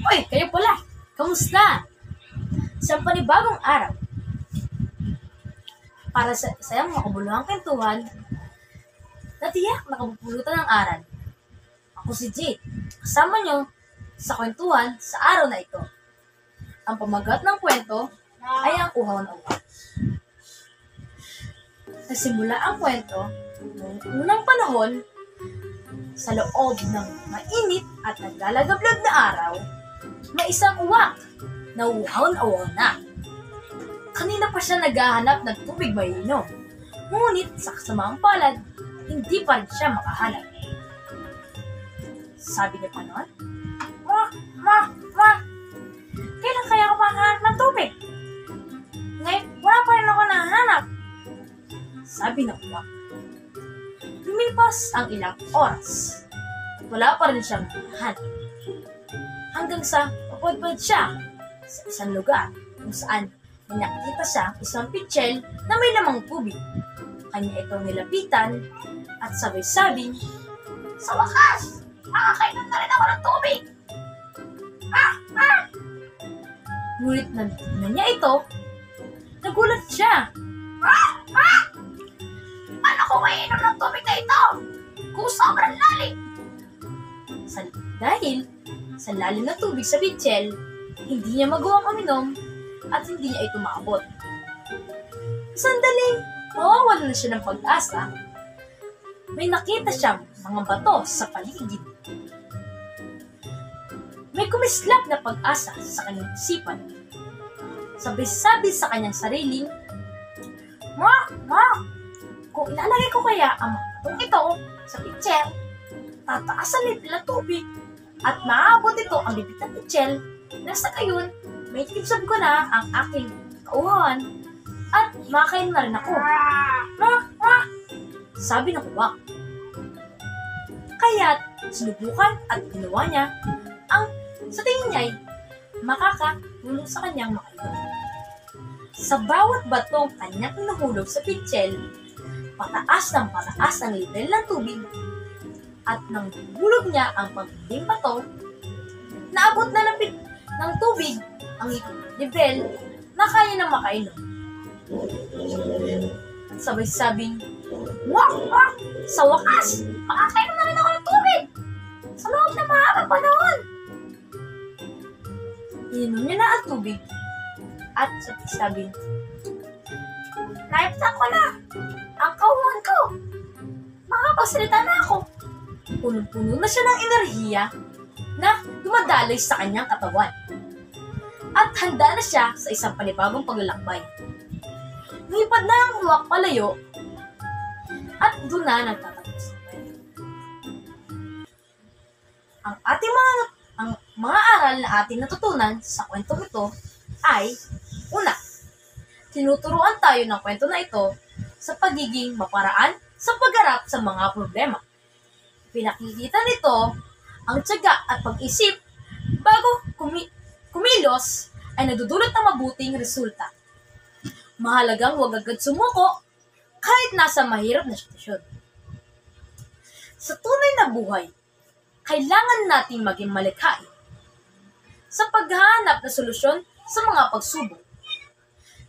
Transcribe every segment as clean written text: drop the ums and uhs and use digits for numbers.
Hoy, kayo pala! Kamusta? Sa panibagong araw, para sa isang makabuluhang kwentuhan, na tiyak na kabupulutan ng aral. Ako si Jade, kasama nyo sa kwentuhan sa araw na ito. Ang pamagat ng kwento ay ang uhaw na uhaw. Nagsimula ang kwento noong unang panahon sa loob ng mainit at naglalagablab na araw, may isang uwak na uhaw na. Kanina pa siya naghahanap ng tubig maiinom. Ngunit sa kasamaang palad, hindi pa rin siya makahanap. Sabi niya pa noon, Ma! Kailan kaya ako makahanap ng tubig? Ngayon, wala pa rin ako nahanap. Sabi ng uwak. Lumipas ang ilang oras. Wala pa rin siyang nahanap. Hanggang sa papadpad siya sa isang lugar kung saan nakita siya isang pitchel na may lamang tubig. Kanya itong nilapitan at sabay-sabing, "Sa wakas! Makakainom na rin ako ng tubig!" Ngunit nang tignan niya ito, nagulat siya. Paano ko maiinom ng tubig na ito kung sobrang lalim? Dahil sa lalim na tubig sa pitchel, hindi niya magawang uminom at hindi niya ito maabot. Sandaling mawawalan na siya ng pag-asa, may nakita siyang mga bato sa paligid. May kumislap na pag-asa sa kanyang isipan. Sabi-sabi sa kanyang sariling, Ma! Kung ilalagay ko kaya ang batong ito sa pitcher, tataas ang level ng tubig at maaabot ito ang bibig ng pitcher, na sa gayon, may tibsab ko na ang aking kauhawan at makain na rin ako. Ma! Sabi ng uwak. Kaya't sinubukan at ginawa niya ang sa tingin niya ay makakatulong sa kanyang makainom. Sa bawat batong kanyang inuhulog sa pitchel, pataas ang level ng tubig at nang hulog niya ang pagdating bato, naabot na ng tubig ang level na kaya na makainom. At sabay-sabing, Wak! Sa wakas, makakainom na rin ako ng tubig sa loob ng mahabang panahon. Ininom niya na ang tubig at sabay-sabing, naiptan ko na ang kauhan ko. Makapagsalita na ako. Punong-puno na siya ng enerhiya na dumadaloy sa kanyang katawan. At handa na siya sa isang panibagong paglalakbay. Lumipad na ang uwak palayo at doon na nagtatapos ang kwento. Ang mga aral na ating natutunan sa kwentong ito ay, una, tinuturuan tayo ng kwento na ito sa pagiging maparaan sa pagharap sa mga problema. Pinakikita nito ang tiyaga at pag-isip bago kumilos ay nadudulot ng mabuting resulta. Mahalagang huwag agad sumuko kahit nasa mahirap na sitwasyon. Sa tunay na buhay, kailangan nating maging malikhain sa paghahanap ng solusyon sa mga pagsubok.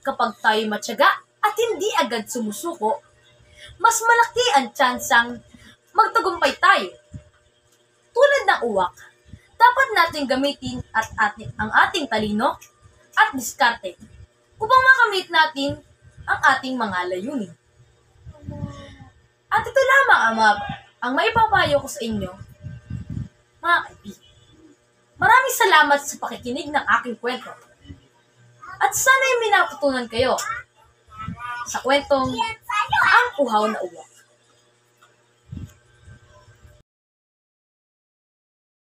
Kapag tayo matyaga at hindi agad sumusuko, mas malaki ang tsansang magtagumpay tayo. Tulad ng uwak, dapat natin gamitin ang ating talino at diskarte upang makamit natin ang ating mga layunin. At ito lamang ang maipapayo ko sa inyo, mga kaibigan. Maraming salamat sa pakikinig ng aking kwento. At sana'y may natutunan kayo sa kwentong Ang Uhaw na Uwak.